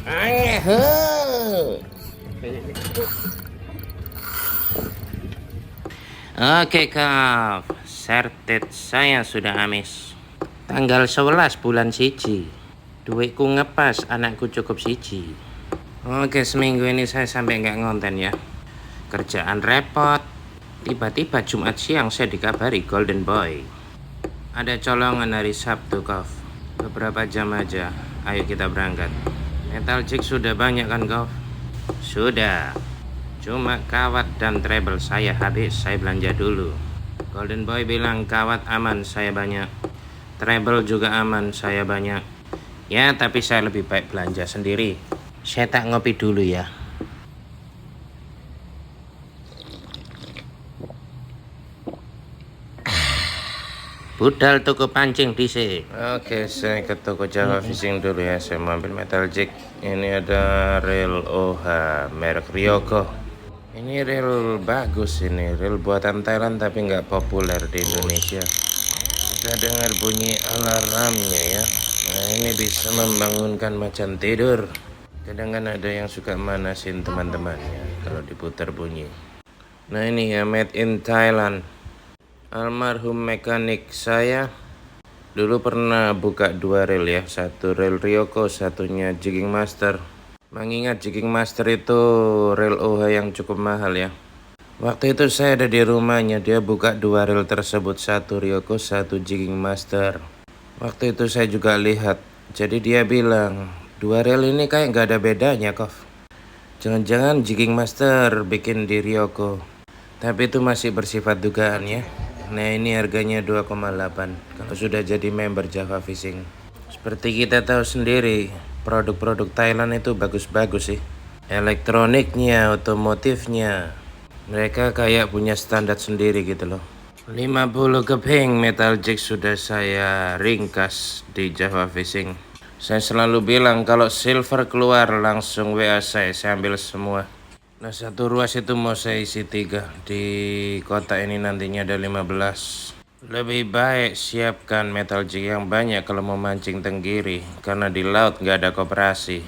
Aneh. Oke Kak, sertet saya sudah habis. Tanggal 11 bulan siji. Duitku ngepas, anakku cukup siji. Oke, seminggu ini saya sampai nggak ngonten ya. Kerjaan repot. Tiba-tiba Jumat siang saya dikabari Golden Boy. Ada colongan hari Sabtu, Kov. Beberapa jam aja. Ayo kita berangkat. Metal Jig sudah banyak kan, Kov? Sudah. Cuma kawat dan treble saya habis, saya belanja dulu. Golden Boy bilang kawat aman, saya banyak. Treble juga aman, saya banyak. Ya, tapi saya lebih baik belanja sendiri. Saya tak ngopi dulu ya. Budal toko pancing DC. Oke, saya ke toko Java Fishing dulu ya. Saya mau ambil metal jig. Ini ada reel OH merek Ryoko. Ini reel bagus, ini reel buatan Thailand tapi nggak populer di Indonesia. Kita dengar bunyi alarmnya ya. Nah, ini bisa membangunkan macan tidur. Kadang kan ada yang suka manasin teman-temannya kalau diputar bunyi. Nah, ini ya, made in Thailand. Almarhum mekanik saya dulu pernah buka dua reel ya, satu reel Ryoko, satunya Jigging Master. Mengingat Jigging Master itu reel OH yang cukup mahal ya. Waktu itu saya ada di rumahnya, dia buka dua reel tersebut, satu Ryoko, satu Jigging Master. Waktu itu saya juga lihat, jadi dia bilang, dua reel ini kayak nggak ada bedanya, Kov. Jangan-jangan Jigging Master bikin di Ryoko. Tapi itu masih bersifat dugaan ya. Nah, ini harganya 2,8 kalau sudah jadi member Java Fishing. Seperti kita tahu sendiri, produk-produk Thailand itu bagus-bagus sih. Elektroniknya, otomotifnya, mereka kayak punya standar sendiri gitu loh. 50 keping metal jig sudah saya ringkas di Java Fishing. Saya selalu bilang kalau silver keluar langsung WA saya ambil semua. Nah, satu ruas itu mau saya isi 3. Di kota ini nantinya ada 15. Lebih baik siapkan metal jig yang banyak kalau mau mancing tenggiri, karena di laut nggak ada koperasi.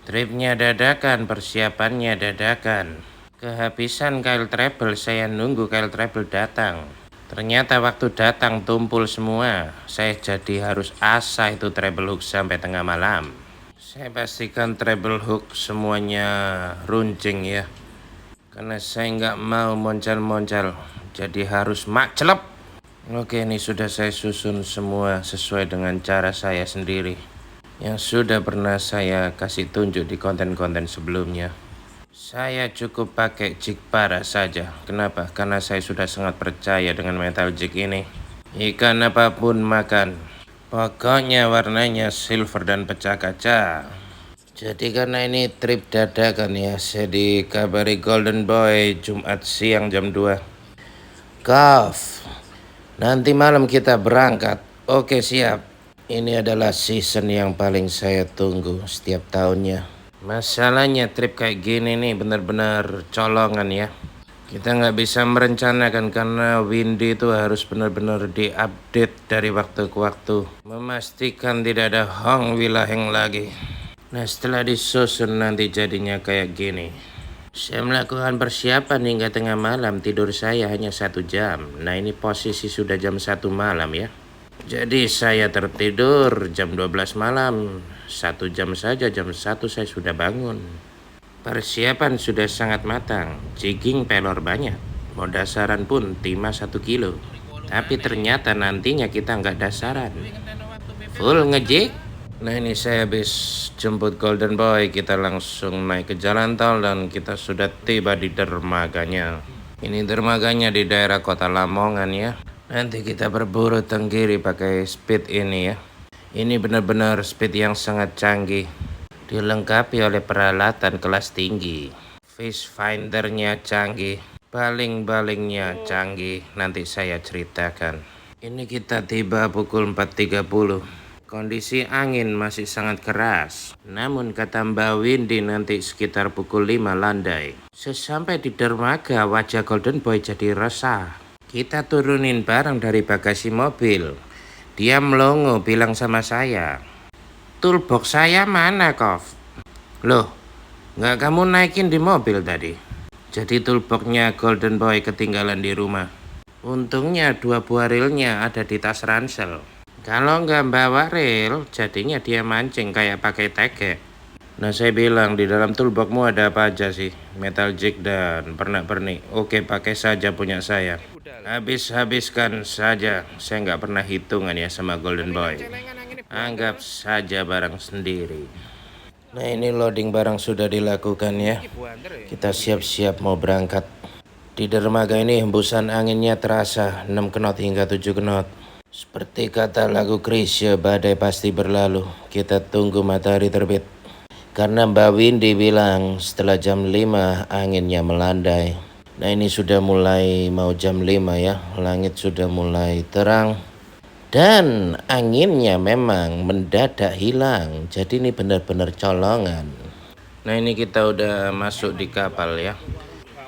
Tripnya dadakan, persiapannya dadakan. Kehabisan kail treble, saya nunggu kail treble datang. Ternyata waktu datang tumpul semua. Saya jadi harus asah itu treble hook sampai tengah malam. Saya pastikan treble hook semuanya runcing ya. Karena saya nggak mau moncal-moncal. Jadi harus macelep. Oke, ini sudah saya susun semua sesuai dengan cara saya sendiri. Yang sudah pernah saya kasih tunjuk di konten-konten sebelumnya. Saya cukup pakai jig para saja. Kenapa? Karena saya sudah sangat percaya dengan metal jig ini. Ikan apapun makan. Pokoknya warnanya silver dan pecah kaca. Jadi karena ini trip dadakan ya, saya dikabari Golden Boy Jumat siang jam 2. Kov, nanti malam kita berangkat. Oke, siap. Ini adalah season yang paling saya tunggu setiap tahunnya. Masalahnya trip kayak gini nih benar-benar colongan ya. Kita nggak bisa merencanakan karena windy itu harus benar-benar diupdate dari waktu ke waktu. Memastikan tidak ada hong wilaheng lagi. Nah, setelah disusun nanti jadinya kayak gini. Saya melakukan persiapan hingga tengah malam, tidur saya hanya 1 jam. Nah, ini posisi sudah jam 1 malam ya. Jadi saya tertidur jam 12 malam. 1 jam saja, jam 1 saya sudah bangun. Persiapan sudah sangat matang, jigging pelor banyak, mau dasaran pun timah 1 kilo. Tapi ternyata nantinya kita nggak dasaran, full ngejig. Nah, ini saya habis jemput Golden Boy, kita langsung naik ke jalan tol dan kita sudah tiba di dermaganya. Ini dermaganya di daerah Kota Lamongan ya. Nanti kita berburu tenggiri pakai speed ini ya. Ini benar-benar speed yang sangat canggih. Dilengkapi oleh peralatan kelas tinggi. Fish findernya canggih, baling-balingnya canggih. Nanti saya ceritakan. Ini kita tiba pukul 4.30. Kondisi angin masih sangat keras. Namun kata Mbak Windy nanti sekitar pukul 5 landai. Sesampai di dermaga wajah Golden Boy jadi resah. Kita turunin barang dari bagasi mobil. Dia melongo bilang sama saya, Toolbox saya mana, Kov? Loh, nggak kamu naikin di mobil tadi? Jadi toolboxnya Golden Boy ketinggalan di rumah. Untungnya 2 buah reelnya ada di tas ransel. Kalau nggak bawa reel, jadinya dia mancing kayak pakai tege. Nah, saya bilang di dalam toolboxmu ada apa aja sih? Metal jig dan pernak-pernik. Oke, pakai saja punya saya. Habiskan saja. Saya nggak pernah hitungan ya sama Golden Boy. Anggap saja barang sendiri. Nah, ini loading barang sudah dilakukan ya. Kita siap-siap mau berangkat. Di dermaga ini hembusan anginnya terasa 6 knot hingga 7 knot. Seperti kata lagu Chrisye, badai pasti berlalu. Kita tunggu matahari terbit. Karena Mbak Windy bilang setelah jam 5 anginnya melandai. Nah, ini sudah mulai mau jam 5 ya. Langit sudah mulai terang. Dan anginnya memang mendadak hilang. Jadi ini benar-benar colongan. Nah, ini kita udah masuk di kapal ya.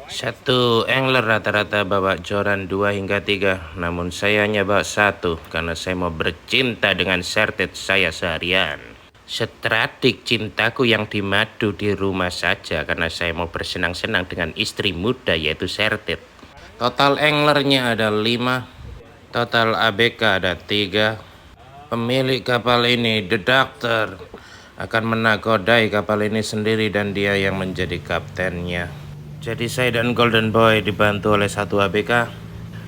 Satu angler rata-rata bawa joran 2 hingga 3. Namun saya hanya bawa 1 karena saya mau bercinta dengan sertet saya seharian. Setradik cintaku yang dimadu di rumah saja karena saya mau bersenang-senang dengan istri muda yaitu sertet. Total anglernya ada 5. Total ABK ada 3. Pemilik kapal ini, The Doctor, akan menakodai kapal ini sendiri dan dia yang menjadi kaptennya. Jadi saya dan Golden Boy dibantu oleh 1 ABK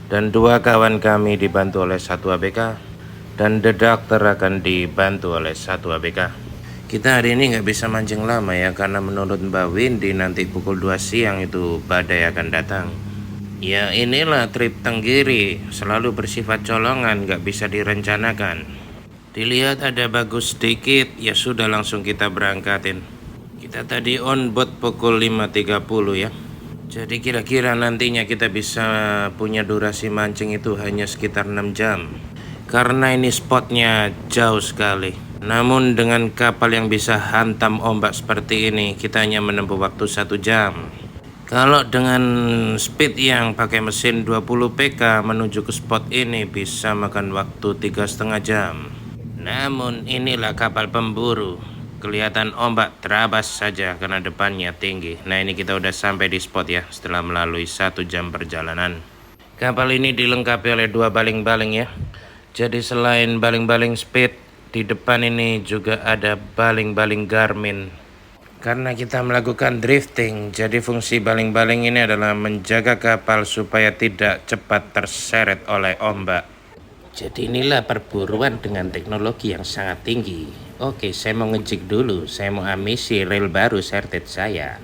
dan 2 kawan kami dibantu oleh 1 ABK dan The Doctor akan dibantu oleh 1 ABK. Kita hari ini nggak bisa mancing lama ya karena menurut Mbak Windy nanti pukul 2 siang itu badai akan datang. Ya inilah trip Tenggiri, selalu bersifat colongan, nggak bisa direncanakan. Dilihat ada bagus sedikit, ya sudah langsung kita berangkatin. Kita tadi on board pukul 5.30 ya. Jadi kira-kira nantinya kita bisa punya durasi mancing itu hanya sekitar 6 jam. Karena ini spotnya jauh sekali. Namun dengan kapal yang bisa hantam ombak seperti ini, kita hanya menempuh waktu 1 jam. Kalau dengan speed yang pakai mesin 20 PK menuju ke spot ini bisa makan waktu 3,5 jam. Namun inilah kapal pemburu. Kelihatan ombak terabas saja karena depannya tinggi. Nah, ini kita udah sampai di spot ya setelah melalui 1 jam perjalanan. Kapal ini dilengkapi oleh 2 baling-baling ya. Jadi selain baling-baling speed, di depan ini juga ada baling-baling Garmin. Karena kita melakukan drifting, jadi fungsi baling-baling ini adalah menjaga kapal supaya tidak cepat terseret oleh ombak. Jadi inilah perburuan dengan teknologi yang sangat tinggi. Oke, saya mau ngejik dulu, saya mau amisi reel baru sertet saya.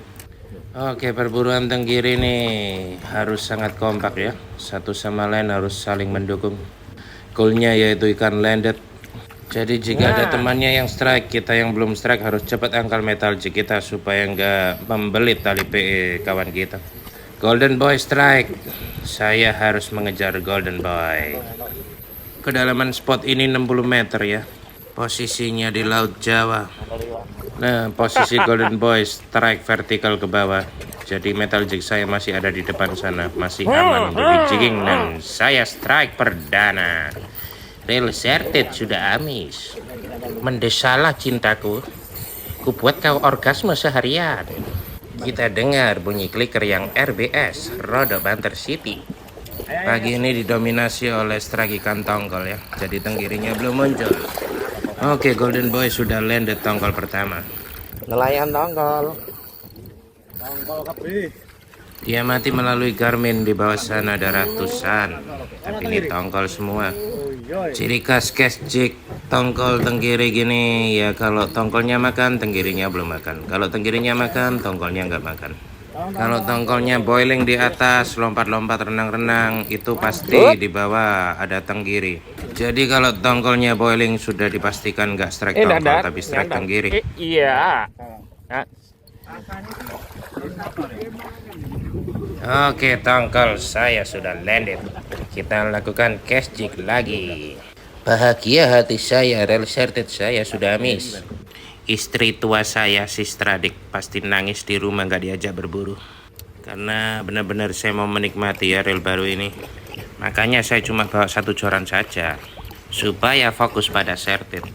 Oke, perburuan Tenggiri ini harus sangat kompak ya. Satu sama lain harus saling mendukung. Goalnya yaitu ikan landed. Jadi jika ada temannya yang strike, kita yang belum strike harus cepat angkal metal jig kita supaya nggak membelit tali PE kawan kita. Golden Boy strike. Saya harus mengejar Golden Boy. Kedalaman spot ini 60 meter ya. Posisinya di Laut Jawa. Nah, posisi Golden Boy strike vertikal ke bawah. Jadi metal jig saya masih ada di depan sana, masih aman untuk di jigging dan saya strike perdana. Reel sertet sudah amis. Mendesalah cintaku. Kubuat kau orgasme seharian. Kita dengar bunyi clicker yang RBS, Rodo Banter City. Pagi ini didominasi oleh strike ikan tongkol ya. Jadi tenggirinya belum muncul. Oke, Golden Boy sudah landed tongkol pertama. Nelayan tongkol. Dia mati melalui Garmin, di bawah sana ada ratusan. Tapi ini tongkol semua. Ciri khas cast jig tongkol tenggiri gini ya, kalau tongkolnya makan, tenggirinya belum makan. Kalau tenggirinya makan, tongkolnya nggak makan. Kalau tongkolnya boiling di atas, lompat-lompat renang-renang, itu pasti di bawah ada tenggiri. Jadi kalau tongkolnya boiling sudah dipastikan nggak strike tongkol, tapi strike tenggiri. Iya. Oke, tongkol saya sudah landed. Kita lakukan cast jig lagi. Bahagia hati saya, reel sertet saya sudah habis. Istri tua saya, si Stradik, pasti nangis di rumah nggak diajak berburu. Karena benar-benar saya mau menikmati ya reel baru ini. Makanya saya cuma bawa 1 joran saja, supaya fokus pada sertet.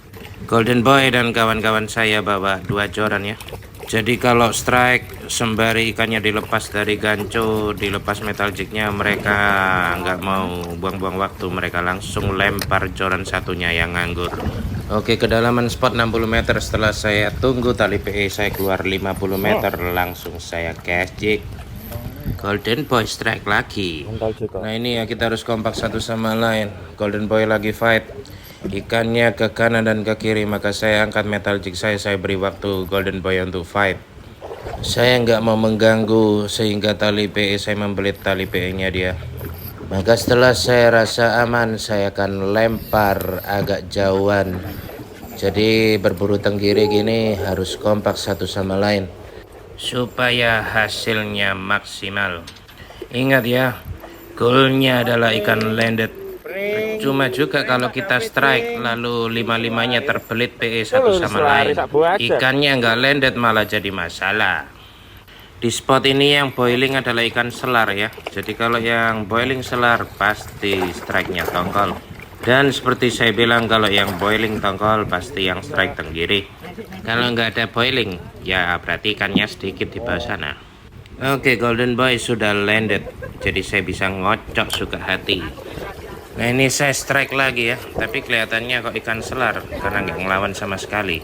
Golden Boy dan kawan-kawan saya bawa 2 joran ya. Jadi kalau strike sembari ikannya dilepas dari ganco, dilepas metal jignya, mereka nggak mau buang-buang waktu, mereka langsung lempar joran satunya yang nganggur. Oke, kedalaman spot 60 meter. Setelah saya tunggu tali PE saya keluar 50 meter, langsung saya cast jig. Golden Boy strike lagi. Nah ini ya, kita harus kompak satu sama lain. Golden Boy lagi fight, ikannya ke kanan dan ke kiri, maka saya angkat metal jig saya beri waktu Golden Boy untuk fight. Saya nggak mau mengganggu sehingga tali PE saya membelit tali PE nya dia. Maka setelah saya rasa aman, saya akan lempar agak jauhan. Jadi berburu tenggiri gini harus kompak satu sama lain supaya hasilnya maksimal. Ingat ya, goalnya adalah ikan landed. Cuma juga kalau kita strike lalu 5-5-nya terbelit PE satu sama lain, ikannya nggak landed malah jadi masalah. Di spot ini yang boiling adalah ikan selar ya. Jadi kalau yang boiling selar pasti strike-nya tongkol. Dan seperti saya bilang, kalau yang boiling tongkol pasti yang strike tenggiri. Kalau nggak ada boiling ya berarti ikannya sedikit di bawah sana. Oke, Golden Boy sudah landed, jadi saya bisa ngocok suka hati. Nah ini saya strike lagi ya, tapi kelihatannya kok ikan selar karena nggak ngelawan sama sekali.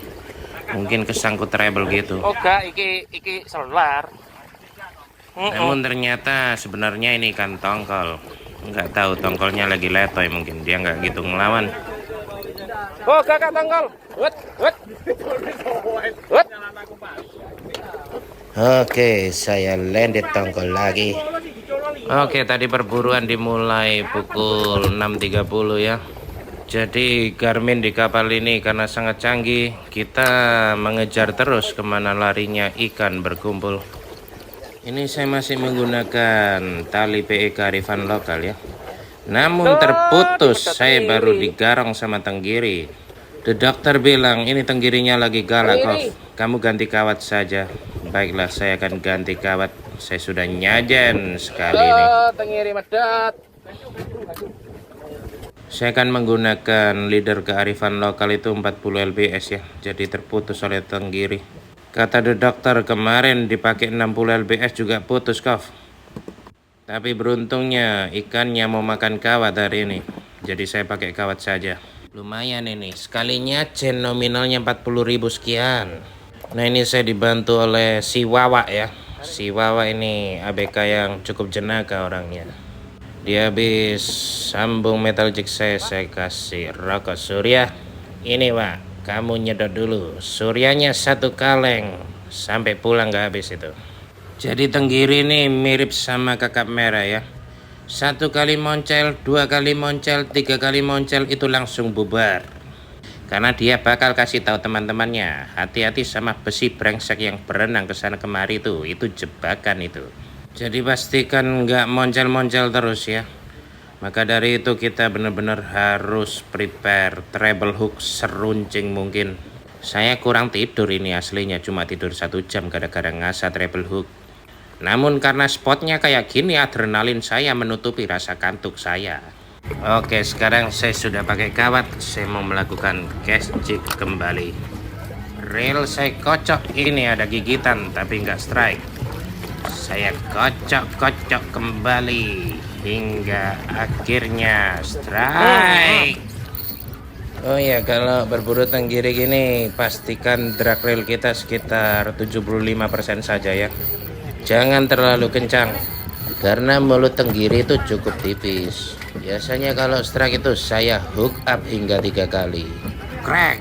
Mungkin kesangkut treble gitu. Oga, iki selar. Namun ternyata sebenarnya ini ikan tongkol. Nggak tahu tongkolnya lagi letoy, mungkin dia nggak gitu ngelawan. Oh, kakak tongkol. Wet. Oke, saya landed tongkol lagi. Oke, tadi perburuan dimulai pukul 6.30 ya. Jadi Garmin di kapal ini karena sangat canggih, kita mengejar terus kemana larinya ikan berkumpul. Ini saya masih menggunakan tali PE kearifan lokal ya. Namun terputus, saya baru digarong sama tenggiri. The dokter bilang ini tenggirinya lagi galak kok. Kamu ganti kawat saja. Baiklah, saya akan ganti kawat. Saya sudah nyajen sekali ini. Tenggiri medot. Saya akan menggunakan leader kearifan lokal itu 40 lbs ya. Jadi terputus oleh tenggiri. Kata the dokter kemarin dipakai 60 lbs juga putus kok. Tapi beruntungnya ikannya mau makan kawat hari ini. Jadi saya pakai kawat saja. Lumayan ini, sekalinya jen nominalnya 40.000 sekian. Nah ini saya dibantu oleh si Wawa ya. Si Wawa ini ABK yang cukup jenaka orangnya. Dia habis sambung metal jig saya kasih rokok surya. Ini Wak, kamu nyedot dulu. Suryanya 1 kaleng, sampai pulang gak habis itu. Jadi tenggiri ini mirip sama kakap merah ya. 1 kali moncel, 2 kali moncel, 3 kali moncel itu langsung bubar. Karena dia bakal kasih tahu teman-temannya, hati-hati sama besi brengsek yang berenang ke sana kemari itu jebakan itu. Jadi pastikan nggak moncel-moncel terus ya. Maka dari itu kita benar-benar harus prepare treble hook seruncing mungkin. Saya kurang tidur ini aslinya, cuma tidur 1 jam gara-gara ngasah treble hook. Namun karena spotnya kayak gini, adrenalin saya menutupi rasa kantuk saya. Oke, sekarang saya sudah pakai kawat. Saya mau melakukan cast jig kembali. Reel saya kocok, ini ada gigitan tapi nggak strike. Saya kocok kembali hingga akhirnya strike. Oh ya, kalau berburu tenggiri gini pastikan drag reel kita sekitar 75% saja ya. Jangan terlalu kencang karena mulut tenggiri itu cukup tipis. Biasanya kalau strike itu saya hook up hingga 3 kali. Crack.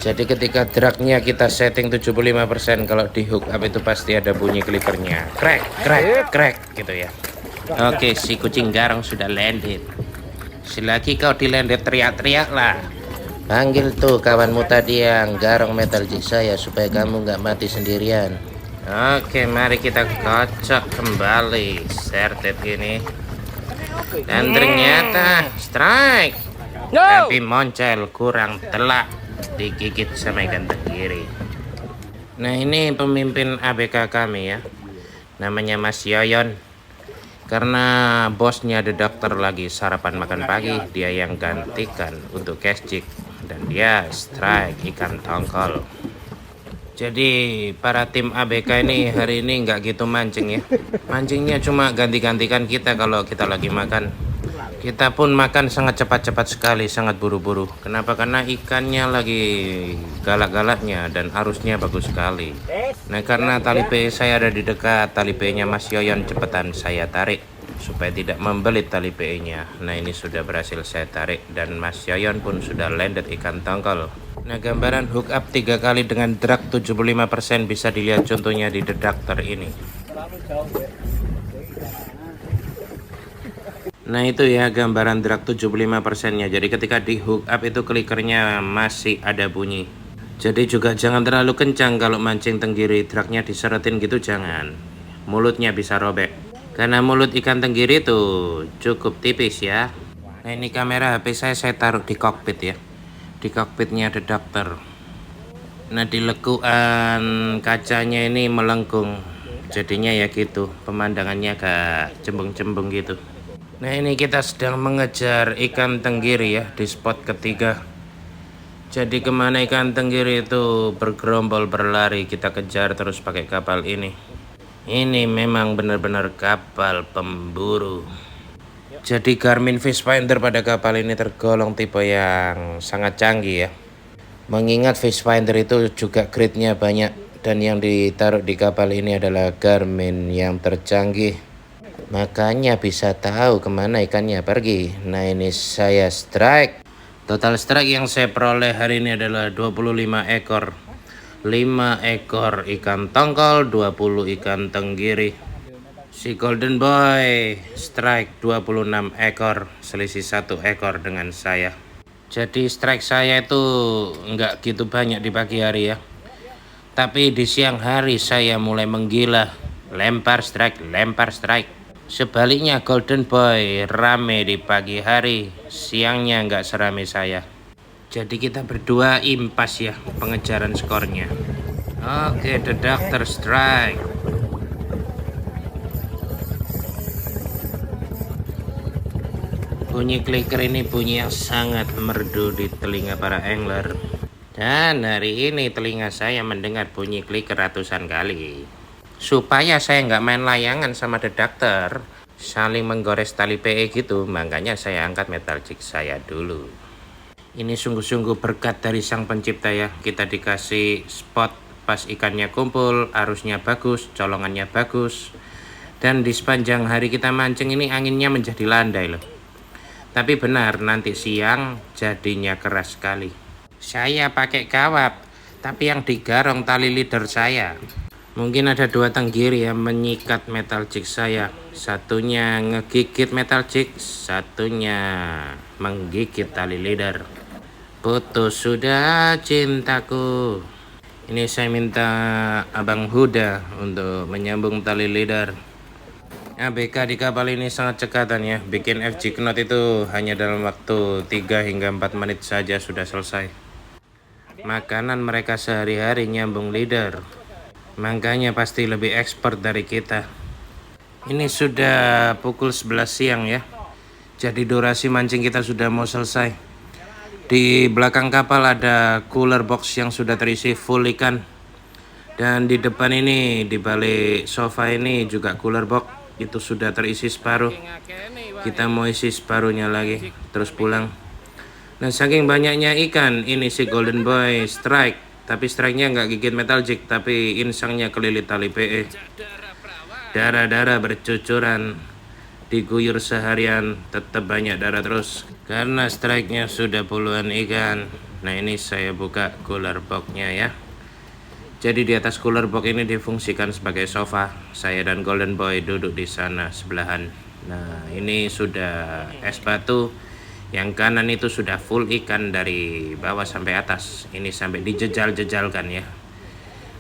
Jadi ketika dragnya kita setting 75%, kalau di hook up itu pasti ada bunyi clippernya. Crack gitu ya. Oke, si kucing garong sudah landed. Selagi kau di landed teriak-teriak lah. Panggil tuh kawanmu tadi yang garong metal jig saya supaya kamu nggak mati sendirian. Oke, mari kita kocok kembali sertet ini. Dan ternyata strike. Tapi moncel kurang telak, digigit sama ikan tenggiri. Nah ini pemimpin ABK kami ya, namanya Mas Yoyon. Karena bosnya the dokter lagi sarapan makan pagi, dia yang gantikan untuk cast jig. dan dia strike ikan tongkol. Jadi para tim ABK ini hari ini nggak gitu mancing ya. Mancingnya cuma ganti-gantikan kita kalau kita lagi makan. Kita pun makan sangat cepat-cepat sekali, sangat buru-buru. Kenapa? Karena ikannya lagi galak-galaknya dan arusnya bagus sekali. Nah, karena tali PE saya ada di dekat, tali PE-nya Mas Yoyon cepetan saya tarik supaya tidak membelit tali PE-nya. Nah, ini sudah berhasil saya tarik dan Mas Yoyon pun sudah landed ikan tongkol. Nah, gambaran hook up 3 kali dengan drag 75% bisa dilihat contohnya di detektor ini. Nah, itu ya gambaran drag 75%-nya. Jadi ketika di hook up itu klikernya masih ada bunyi. Jadi juga jangan terlalu kencang kalau mancing tenggiri, dragnya diseretin gitu jangan. Mulutnya bisa robek. Karena mulut ikan tenggiri itu cukup tipis ya. Nah, ini kamera HP saya taruh di kokpit ya. Di kokpitnya detektor. Nah, di lekuan kacanya ini melengkung. Jadinya ya gitu, pemandangannya agak cembung-cembung gitu. Nah, ini kita sedang mengejar ikan tenggiri ya di spot ketiga. Jadi kemana ikan tenggiri itu bergerombol berlari, kita kejar terus pakai kapal ini. Ini memang benar-benar kapal pemburu. Jadi Garmin Fish Finder pada kapal ini tergolong tipe yang sangat canggih ya. Mengingat Fish Finder itu juga grade-nya banyak dan yang ditaruh di kapal ini adalah Garmin yang tercanggih. Makanya bisa tahu kemana ikannya pergi. Nah, ini saya strike. Total strike yang saya peroleh hari ini adalah 25 ekor. 5 ekor ikan tongkol, 20 ikan tenggiri. Si Golden Boy strike 26 ekor, selisih 1 ekor dengan saya. Jadi strike saya itu nggak gitu banyak di pagi hari ya. Tapi di siang hari saya mulai menggila. Lempar strike, lempar strike. Sebaliknya Golden Boy rame di pagi hari, siangnya nggak serame saya. Jadi kita berdua impas ya pengejaran skornya. Oke, the doctor strike. Bunyi clicker ini bunyi yang sangat merdu di telinga para angler. Dan hari ini telinga saya mendengar bunyi clicker ratusan kali. Supaya saya nggak main layangan sama detektor, saling menggores tali PE gitu, makanya saya angkat metal jig saya dulu. Ini sungguh-sungguh berkat dari sang pencipta ya. Kita dikasih spot pas ikannya kumpul, arusnya bagus, colongannya bagus. Dan di sepanjang hari kita mancing ini anginnya menjadi landai loh. Tapi benar nanti siang jadinya keras sekali. Saya pakai kawat, tapi yang digarong tali leader saya. Mungkin ada 2 tenggiri yang menyikat metal jig saya. Satunya ngegigit metal jig, satunya menggigit tali leader. Putus sudah cintaku. Ini saya minta Abang Huda untuk menyambung tali leader. ABK di kapal ini sangat cekatan ya. Bikin FG knot itu hanya dalam waktu 3 hingga 4 menit saja sudah selesai. Makanan mereka sehari-hari nyambung leader. Makanya pasti lebih expert dari kita. Ini sudah pukul 11 siang ya. Jadi durasi mancing kita sudah mau selesai. Di belakang kapal ada cooler box yang sudah terisi full ikan. Dan di depan ini, di balik sofa ini juga cooler box. Itu sudah terisi separuh. Kita mau isi separuhnya lagi, terus pulang. Nah, saking banyaknya ikan, ini si Golden Boy strike. Tapi strike-nya nggak gigit metal jig, tapi insangnya kelilit tali PE. Darah-darah bercucuran, diguyur seharian, tetap banyak darah terus. Karena strike-nya sudah puluhan ikan. Nah, ini saya buka cooler box-nya ya. Jadi di atas cooler box ini difungsikan sebagai sofa. Saya dan Golden Boy duduk di sana sebelahan. Nah, ini sudah es batu. Yang kanan itu sudah full ikan dari bawah sampai atas. Ini sampai dijejal-jejalkan ya.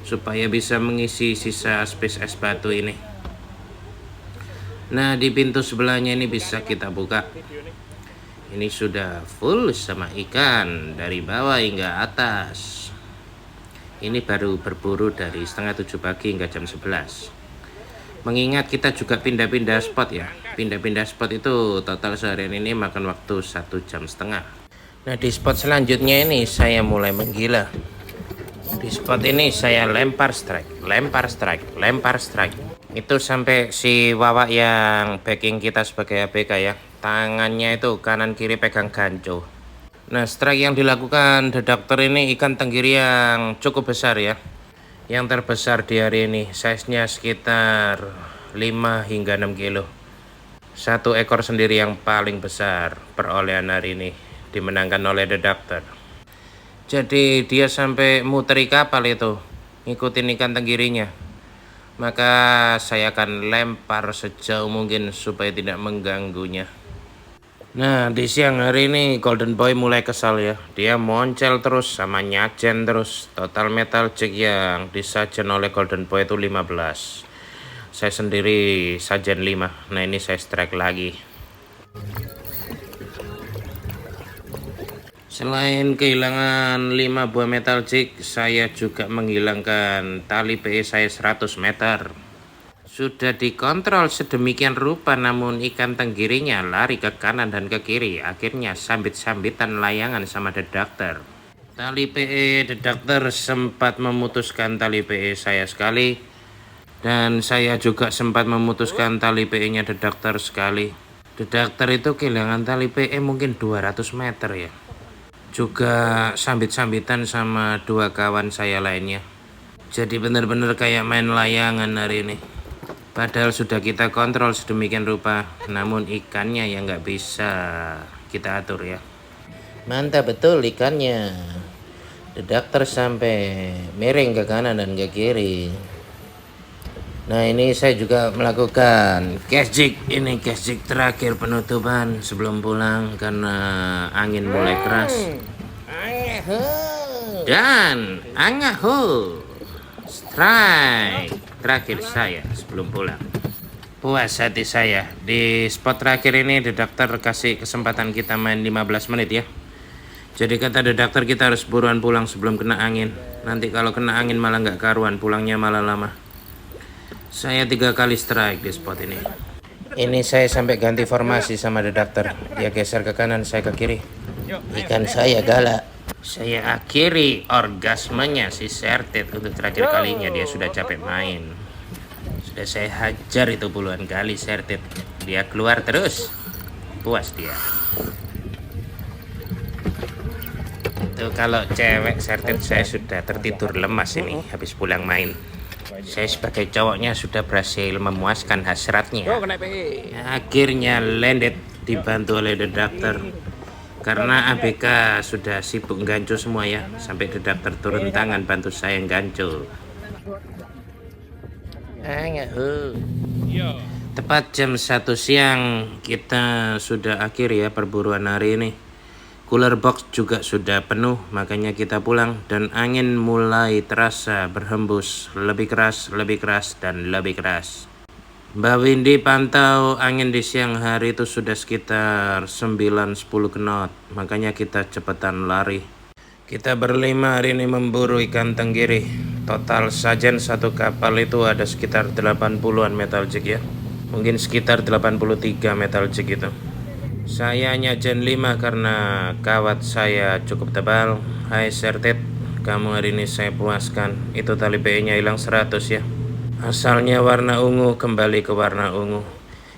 Supaya bisa mengisi sisa space es batu ini. Nah, di pintu sebelahnya ini bisa kita buka. Ini sudah full sama ikan dari bawah hingga atas. Ini baru berburu dari setengah 7 pagi hingga jam 11. Mengingat kita juga pindah-pindah spot ya. Pindah-pindah spot itu total seharian ini makan waktu 1,5 jam. Nah, di spot selanjutnya ini saya mulai menggila. Di spot ini saya lempar strike, lempar strike, lempar strike. Itu sampai si Wawa yang backing kita sebagai ABK ya, tangannya itu kanan kiri pegang ganco. Nah, strike yang dilakukan The Doctor ini ikan tenggiri yang cukup besar ya. Yang terbesar di hari ini, size-nya sekitar 5 hingga 6 kilo. Satu ekor sendiri yang paling besar perolehan hari ini dimenangkan oleh The Doctor. Jadi dia sampai muteri kapal itu ngikutin ikan tenggirinya. Maka saya akan lempar sejauh mungkin supaya tidak mengganggunya. Nah, di siang hari ini Golden Boy mulai kesal ya. Dia moncel terus sama nyajen terus. Total metal jig yang disajen oleh Golden Boy itu 15. Saya sendiri sajen 5. Nah, ini saya strike lagi. Selain kehilangan 5 buah metal jig, saya juga menghilangkan tali PE saya 100 meter. Sudah dikontrol sedemikian rupa namun ikan tenggirinya lari ke kanan dan ke kiri. Akhirnya sambit-sambitan layangan sama The Doctor. Tali PE The Doctor sempat memutuskan tali PE saya sekali. Dan saya juga sempat memutuskan tali PE-nya The Doctor sekali. The Doctor itu kehilangan tali PE mungkin 200 meter ya. Juga sambit-sambitan sama 2 kawan saya lainnya. Jadi benar-benar kayak main layangan hari ini. Padahal sudah kita kontrol sedemikian rupa, namun ikannya yang nggak bisa kita atur ya. Mantap betul ikannya. The Doctor sampai miring ke kanan dan ke kiri. Nah, ini saya juga melakukan cast jig. Ini cast jig terakhir penutupan sebelum pulang karena angin mulai keras. Dan angahu strike terakhir saya sebelum pulang. Puas hati saya. Di spot terakhir ini The Doctor kasih kesempatan kita main 15 menit ya. Jadi kata The Doctor kita harus buruan pulang sebelum kena angin. Nanti kalau kena angin malah nggak karuan, pulangnya malah lama. Saya 3 kali strike di spot ini. Ini saya sampai ganti formasi sama The Doctor. Dia geser ke kanan, saya ke kiri. Ikan saya galak. Saya akhiri orgasmenya si Sertet untuk terakhir kalinya. Dia sudah capek main. Sudah saya hajar itu puluhan kali Sertet. Dia keluar terus. Puas dia. Itu kalau cewek Sertet saya sudah tertidur lemas ini habis pulang main. Saya sebagai cowoknya sudah berhasil memuaskan hasratnya. Akhirnya landed dibantu oleh The Doctor. Karena ABK sudah sibuk gancu semua ya. Sampai The Doctor turun tangan bantu saya gancu. Tepat jam 1 siang kita sudah akhir ya perburuan hari ini. Cooler box juga sudah penuh, makanya kita pulang. Dan angin mulai terasa berhembus lebih keras, dan lebih keras. Mbak Windy pantau angin di siang hari itu sudah sekitar 9-10 knot. Makanya kita cepetan lari. Kita berlima hari ini memburu ikan tenggiri. Total sajen satu kapal itu ada sekitar 80-an metal jig ya. Mungkin sekitar 83 metal jig itu. Saya nyajen 5 karena kawat saya cukup tebal. Hai Sertet, kamu hari ini saya puaskan. Itu tali PE-nya hilang 100 ya. Asalnya warna ungu kembali ke warna ungu.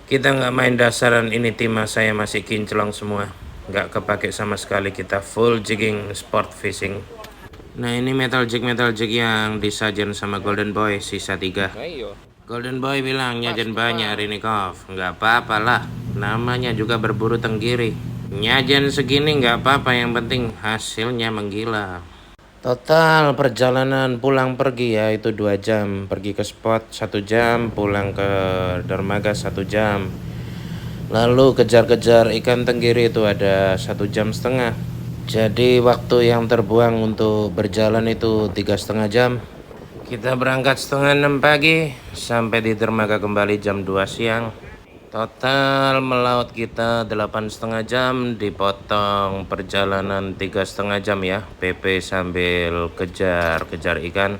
Kita nggak main dasaran, ini timah saya masih kinclong semua. Nggak kepake sama sekali, kita full jigging sport fishing. Nah, ini metal jig yang disajen sama Golden Boy sisa 3. Golden Boy bilang nyajen banyak hari ini Kof. Nggak apa-apa lah, namanya juga berburu tenggiri. Nyajen segini nggak apa-apa, yang penting hasilnya menggila. Total perjalanan pulang pergi ya itu 2 jam. Pergi ke spot 1 jam, pulang ke dermaga 1 jam. Lalu kejar-kejar ikan tenggiri itu ada 1,5 jam. Jadi waktu yang terbuang untuk berjalan itu 3,5 jam. Kita berangkat 5:30 pagi, sampai di dermaga kembali jam 2 siang. Total melaut kita 8,5 jam, dipotong perjalanan 3,5 jam ya, PP sambil kejar-kejar ikan.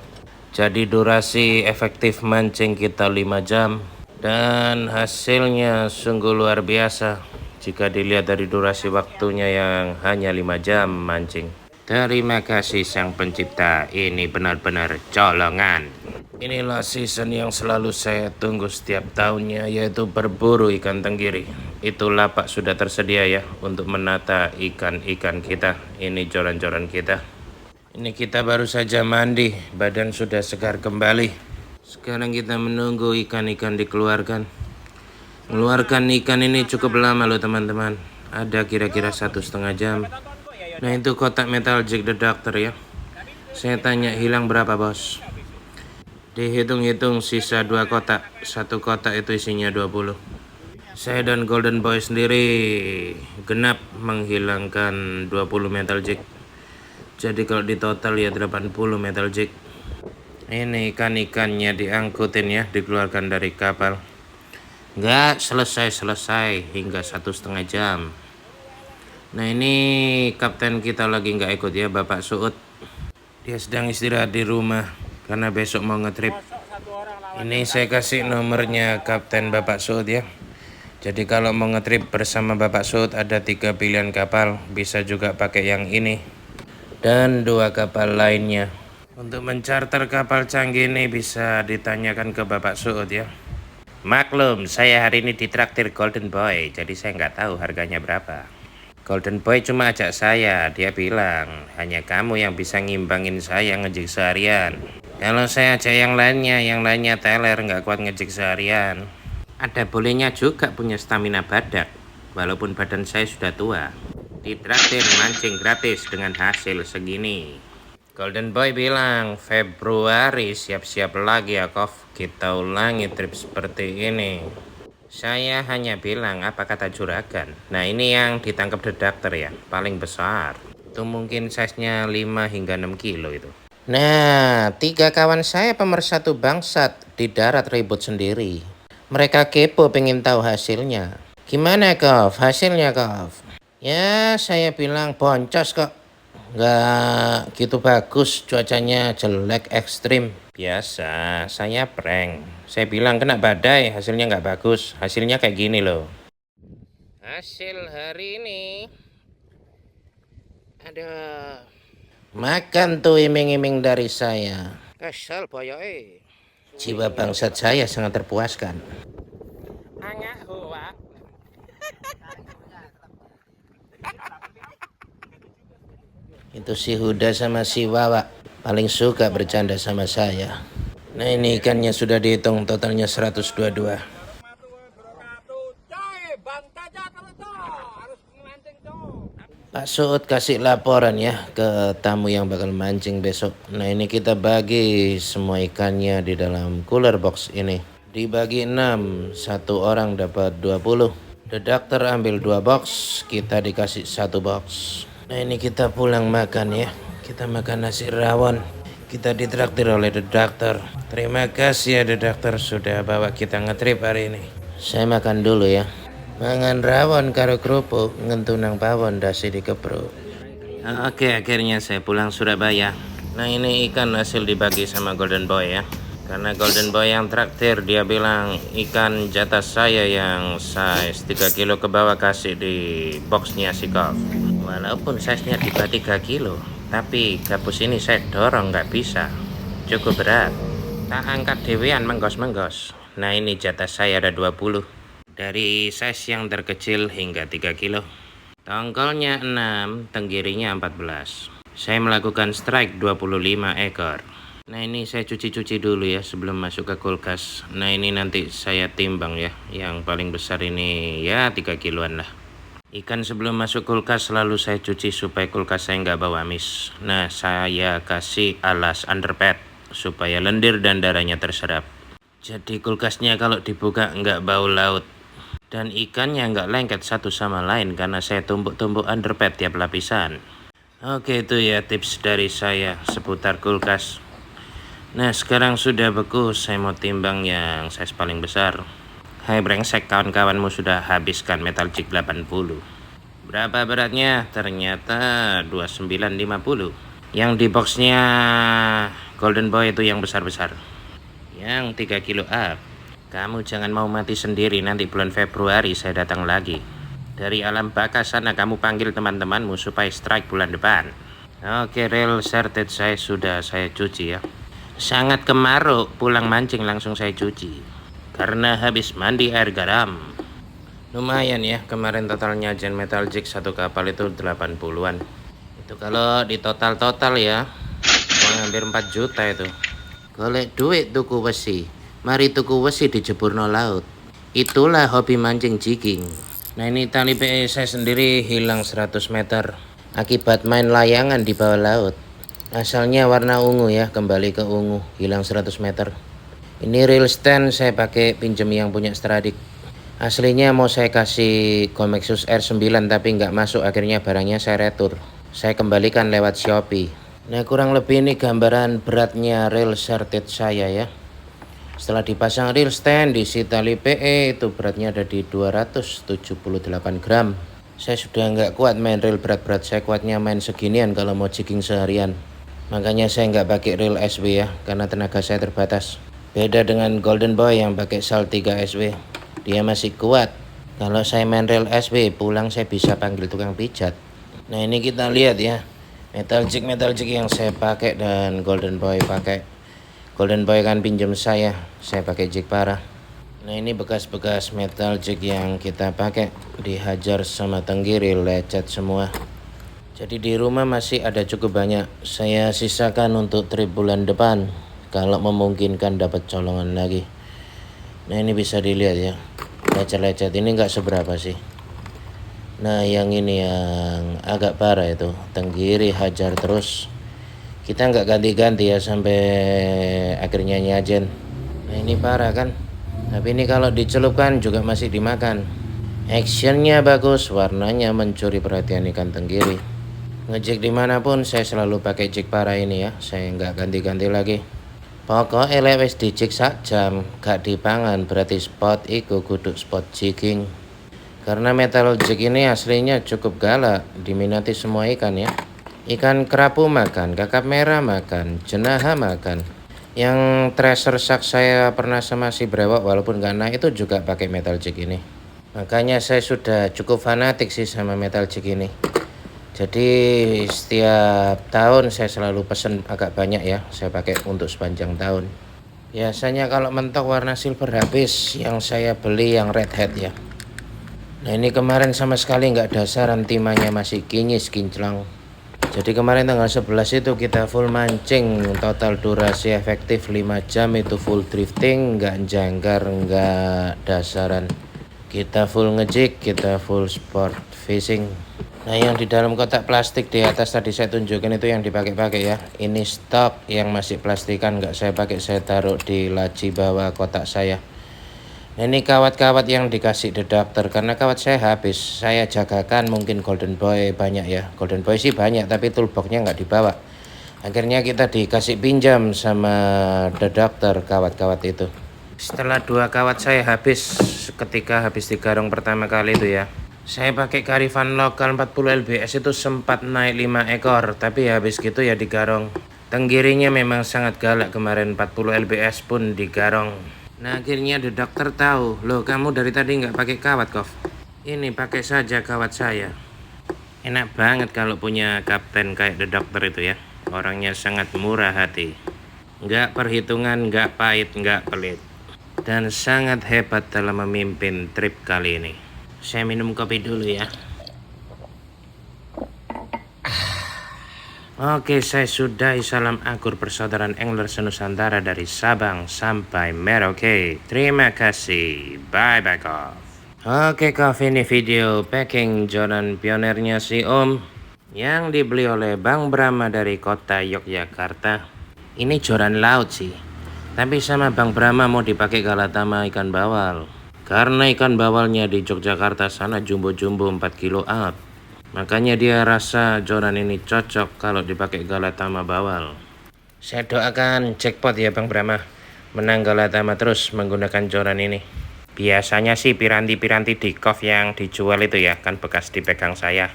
Jadi durasi efektif mancing kita 5 jam. Dan hasilnya sungguh luar biasa. jika dilihat dari durasi waktunya yang hanya 5 jam mancing. Terima kasih sang pencipta, ini benar-benar colongan. Inilah season yang selalu saya tunggu setiap tahunnya, yaitu berburu ikan tenggiri. Itu lapak sudah tersedia ya untuk menata ikan-ikan kita. Ini joran-joran kita. Ini kita baru saja mandi, badan sudah segar kembali. Sekarang kita menunggu ikan-ikan dikeluarkan. Mengeluarkan ikan ini cukup lama loh teman-teman. Ada kira-kira 1,5 jam. Nah itu kotak metal jig the doctor ya. Saya tanya hilang berapa bos. Dihitung-hitung sisa 2 kotak. 1 kotak itu isinya 20. Saya dan Golden Boy sendiri genap menghilangkan 20 metal jig. Jadi kalau di total ya 80 metal jig. Ini ikan-ikannya diangkutin ya, dikeluarkan dari kapal. Nggak selesai hingga 1,5 jam. Nah ini kapten kita lagi nggak ikut ya, Bapak Suud. Dia sedang istirahat di rumah karena besok mau ngetrip. Ini saya kasih nomornya Kapten Bapak Suud ya. Jadi kalau mau ngetrip bersama Bapak Suud ada 3 pilihan kapal. Bisa juga pakai yang ini dan 2 kapal lainnya. Untuk mencarter kapal canggih ini bisa ditanyakan ke Bapak Suud ya. Maklum saya hari ini ditraktir Golden Boy, jadi saya nggak tahu harganya berapa. Golden Boy cuma ajak saya, dia bilang hanya kamu yang bisa ngimbangin saya ngejik seharian. Kalau saya ajak yang lainnya teler nggak kuat ngejik seharian. Ada bolehnya juga punya stamina badak, walaupun badan saya sudah tua. Ditraktir mancing gratis dengan hasil segini. Golden Boy bilang Februari siap-siap lagi ya Kov, kita ulangi trip seperti ini. Saya hanya bilang apa kata juragan. Nah ini yang ditangkap the doctor ya, paling besar. Itu mungkin size-nya 5 hingga 6 kilo itu. Nah 3 kawan saya pemersatu bangsat di darat ribut sendiri. Mereka kepo pengen tahu hasilnya. Gimana Kov, hasilnya Kov? Ya saya bilang boncos kok. Nggak gitu bagus, cuacanya jelek ekstrim. Biasa, saya prank. Saya bilang kena badai, hasilnya nggak bagus. Hasilnya kayak gini loh. Hasil hari ini. Aduh. Makan tuh iming-iming dari saya. Kesel boyoe. Jiwa bangsat saya sangat terpuaskan. Angak hoa. Itu si Huda sama si Wawa paling suka bercanda sama saya. Nah ini ikannya sudah dihitung, totalnya 122. Pak Suud kasih laporan ya ke tamu yang bakal mancing besok. Nah ini kita bagi semua ikannya di dalam cooler box ini. Dibagi 6, 1 orang dapat 20. The doctor ambil 2 box, kita dikasih 1 box. Nah ini kita pulang makan ya. Kita makan nasi rawon. Kita ditraktir oleh the doctor. Terima kasih ya the doctor sudah bawa kita ngetrip hari ini. Saya makan dulu ya. Mangan rawon karo kerupuk ngentunang pawon dasi dikepruk. Oke, akhirnya saya pulang Surabaya. Nah ini ikan hasil dibagi sama Golden Boy ya. Karena Golden Boy yang traktir, dia bilang ikan jatah saya yang size 3 kilo ke bawah kasih di boxnya si Kov. Walaupun size-nya di bawah 3 kilo, tapi gabus ini saya dorong nggak bisa, cukup berat. Tak angkat dewean menggos-menggos. Nah ini jatah saya ada 20. Dari size yang terkecil hingga 3 kilo. Tongkolnya 6, tenggirinya 14. Saya melakukan strike 25 ekor. Nah ini saya cuci-cuci dulu ya sebelum masuk ke kulkas. Nah ini nanti saya timbang ya. Yang paling besar ini ya 3 kiloan lah. Ikan sebelum masuk kulkas selalu saya cuci supaya kulkas saya nggak bau amis. Nah saya kasih alas underpad supaya lendir dan darahnya terserap. Jadi kulkasnya kalau dibuka nggak bau laut. Dan ikannya nggak lengket satu sama lain karena saya tumbuk-tumbuk underpad tiap lapisan. Oke itu ya tips dari saya seputar kulkas. Nah sekarang sudah beku, saya mau timbang yang size paling besar. Hai brengsek, kawan-kawanmu sudah habiskan metal jig 80. Berapa beratnya? Ternyata 2950. Yang di boxnya Golden Boy itu yang besar-besar. Yang 3 kilo up. Kamu jangan mau mati sendiri, nanti bulan Februari saya datang lagi. Dari alam baka sana kamu panggil teman-temanmu supaya strike bulan depan. Oke, reel sertet saya sudah saya cuci ya. Sangat kemaruk, pulang mancing langsung saya cuci. Karena habis mandi air garam. Lumayan ya, kemarin totalnya Jen Metal Jig satu kapal itu 80-an. Itu kalau di total ya, hampir 4 juta itu. Golek duit tuku besi. Mari tuku besi di Jepurno laut. Itulah hobi mancing jigging. Nah ini tali PE saya sendiri hilang 100 meter akibat main layangan di bawah laut. Asalnya warna ungu ya, kembali ke ungu, hilang 100 meter. Ini reel stand saya pakai pinjem yang punya Stradic. Aslinya mau saya kasih Comexus R9 tapi nggak masuk, akhirnya barangnya saya retur. Saya kembalikan lewat Shopee. Nah kurang lebih ini gambaran beratnya reel sertet saya ya. Setelah dipasang reel stand diisi tali PE itu beratnya ada di 278 gram. Saya sudah nggak kuat main reel berat-berat, saya kuatnya main seginian kalau mau jigging seharian. Makanya saya nggak pakai reel SW ya, karena tenaga saya terbatas. Beda dengan Golden Boy yang pakai SAL 3 SW, dia masih kuat. Kalau saya main reel SW pulang saya bisa panggil tukang pijat. Nah ini kita lihat ya, metal jig yang saya pakai dan Golden Boy pakai. Golden Boy kan pinjam saya pakai jig parah. Nah ini bekas-bekas metal jig yang kita pakai, dihajar sama tenggiri, lecet semua. Jadi di rumah masih ada cukup banyak, saya sisakan untuk trip bulan depan kalau memungkinkan dapat colongan lagi. Nah ini bisa dilihat ya, lecet-lecet ini nggak seberapa sih. Nah yang ini yang agak parah itu, tenggiri hajar terus. Kita nggak ganti-ganti ya sampai akhirnya nyajen. Nah ini parah kan, tapi ini kalau dicelupkan juga masih dimakan. Actionnya bagus, warnanya mencuri perhatian ikan tenggiri. Ngejig dimanapun saya selalu pakai jig parah ini ya, saya nggak ganti-ganti lagi. Pokoknya lewes di jig sak jam gak dipangan berarti spot iku kudu spot jigging. Karena metal jig ini aslinya cukup galak, diminati semua ikan ya. Ikan kerapu makan, kakap merah makan, jenaha makan. Yang treasure shark saya pernah sama si brewok walaupun gak naik itu juga pakai metal jig ini. Makanya saya sudah cukup fanatik sih sama metal jig ini. Jadi setiap tahun saya selalu pesen agak banyak ya, saya pakai untuk sepanjang tahun. Biasanya kalau mentok warna silver habis, yang saya beli yang red head ya. Nah ini kemarin sama sekali nggak dasaran, timahnya masih kinyis kinclang. Jadi kemarin tanggal 11 itu kita full mancing, total durasi efektif 5 jam itu full drifting, nggak jangkar, nggak dasaran. Kita full ngejig, kita full sport fishing. Nah yang di dalam kotak plastik di atas tadi saya tunjukkan itu yang dipakai-pakai ya. Ini stok yang masih plastikan, nggak saya pakai, saya taruh di laci bawah kotak saya. Nah ini kawat-kawat yang dikasih The Doctor, karena kawat saya habis, saya jagakan mungkin Golden Boy banyak ya. Golden Boy sih banyak tapi toolboxnya nggak dibawa. Akhirnya kita dikasih pinjam sama The Doctor kawat-kawat itu. Setelah 2 kawat saya habis ketika habis digarong pertama kali itu ya, saya pakai karifan lokal 40 lbs itu sempat naik 5 ekor, tapi habis gitu ya digarong. Tenggirinya memang sangat galak kemarin, 40 lbs pun digarong. Nah akhirnya The Doctor tahu, loh kamu dari tadi nggak pakai kawat Kov, ini pakai saja kawat saya. Enak banget kalau punya kapten kayak The Doctor itu ya, orangnya sangat murah hati, nggak perhitungan, nggak pahit, nggak pelit, dan sangat hebat dalam memimpin trip kali ini. Saya minum kopi dulu ya. Oke, saya sudahi salam akur persaudaraan angler senusantara dari Sabang sampai Merauke. Terima kasih. Bye-bye, Kov. Oke, Kov, ini video packing joran pionernya si Om yang dibeli oleh Bang Brahma dari kota Yogyakarta. Ini joran laut sih, tapi sama Bang Brahma mau dipakai galatama ikan bawal. Karena ikan bawalnya di Yogyakarta sana jumbo-jumbo 4 kilo up. Makanya dia rasa joran ini cocok kalau dipakai galatama bawal. Saya doakan jackpot ya Bang Brahma, menang galatama terus menggunakan joran ini. Biasanya sih piranti-piranti di Kov yang dijual itu ya, kan bekas dipegang saya.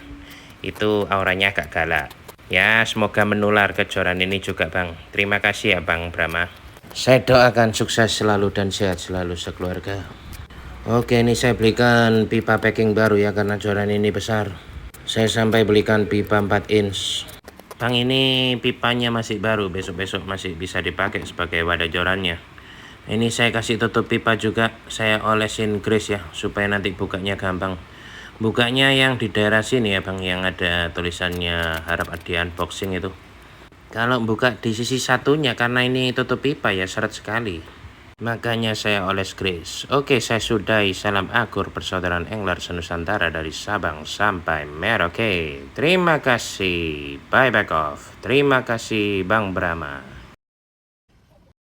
Itu auranya agak galak. Ya semoga menular ke joran ini juga Bang. Terima kasih ya Bang Brahma. Saya doakan sukses selalu dan sehat selalu sekeluarga. Oke, ini saya belikan pipa packing baru ya, karena joran ini besar. Saya sampai belikan pipa 4 inch. Bang, ini pipanya masih baru, besok-besok masih bisa dipakai sebagai wadah jorannya. Ini saya kasih tutup pipa juga, saya olesin grease ya, supaya nanti bukanya gampang. Bukanya yang di daerah sini ya bang, yang ada tulisannya harap di unboxing itu. Kalau buka di sisi satunya, karena ini tutup pipa ya, seret sekali. Makanya saya oles grease. Oke, saya sudahi. Salam akur persaudaraan angler senusantara dari Sabang sampai Merauke. Terima kasih. Bye back off. Terima kasih Bang Brahma.